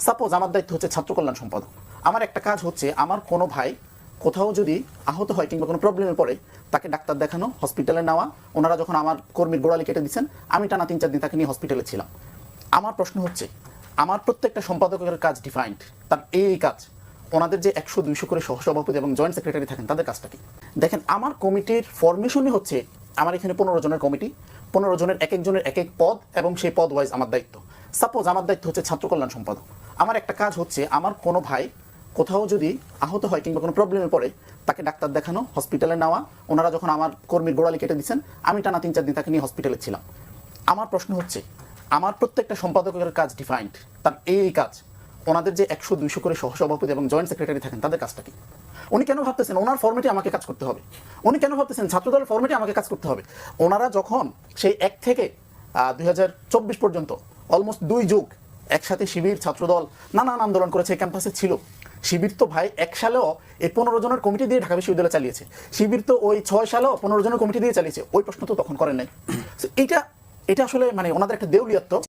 Suppose আমার দায়িত্ব হচ্ছে ছাত্র কল্যাণ সম্পাদক। আমার একটা কাজ হচ্ছে আমার কোনো ভাই কোথাও যদি আহত হয় কিংবা কোনো প্রবলেমে পড়ে তাকে ডাক্তার দেখানো, হসপিটালে নেওয়া। ওনারা যখন আমার কর্মীর গোড়ালি কেটে দিচ্ছেন আমি টানা 3-4 দিন তাকে নিয়ে হসপিটালে ছিলাম। আমার প্রশ্ন হচ্ছে আমার প্রত্যেকটা সম্পাদকের কাজ ডিফাইন্ড, তার এই কাজ। ওনাদের যে 100-200 করে সহসভাপতি এবং জয়েন্ট সেক্রেটারি থাকেন তাদের কাজটা কি? দেখেন আমার কমিটির ফরমেশনই হচ্ছে আমার এখানে 15 জনের কমিটি, 15 জনের এক একজনের এক এক পদ এবং সেই পদ ওয়াইজ আমার দায়িত্ব। সাপোজ আমার দায়িত্ব হচ্ছে ছাত্র কল্যাণ সম্পাদক। আমার একটা কাজ হচ্ছে আমার কোনো ভাই কোথাও যদি আহত হয় কিংবা কোনো প্রবলেমে পড়ে তাকে ডাক্তার দেখানো, হসপিটালে নেওয়া। ওনারা যখন আমার কর্মীর গোড়ালি কেটে দিচ্ছেন আমি টানা 3-4 দিন তাকে নিয়ে হসপিটালে ছিলাম। আমার প্রশ্ন হচ্ছে আমার প্রত্যেকটা সম্পাদকের কাজ ডিফাইন্ড, তার এই কাজ। ওনাদের যে 100-200 করে সহসভাপতি এবং জয়েন্ট সেক্রেটারি থাকেন তাদের কাজটা কি? উনি কেন ভাবতেছেন ওনার ফর্মেটে আমাকে কাজ করতে হবে? উনি কেন ভাবতেছেন ছাত্রদলের ফর্মেটে আমাকে কাজ করতে হবে? ওনারা যখন সেই 1 থেকে 2024 পর্যন্ত অলমোস্ট 2 যুগ একসাথে শিবির, ছাত্রদল নানান আন্দোলন করেছে, ক্যাম্পাসে ছিল। শিবির তো ভাই 1 সালেও এই 15 জনের কমিটি দিয়ে ঢাকা বিশ্ববিদ্যালয় চালিয়েছে। শিবির তো ওই 6 সালেও 15 জনের কমিটি দিয়ে চালিয়েছে। ওই প্রশ্ন তো তখন করেন নাই। এটা আসলে মানে ওনাদের একটা দেউলিয়াত্ব।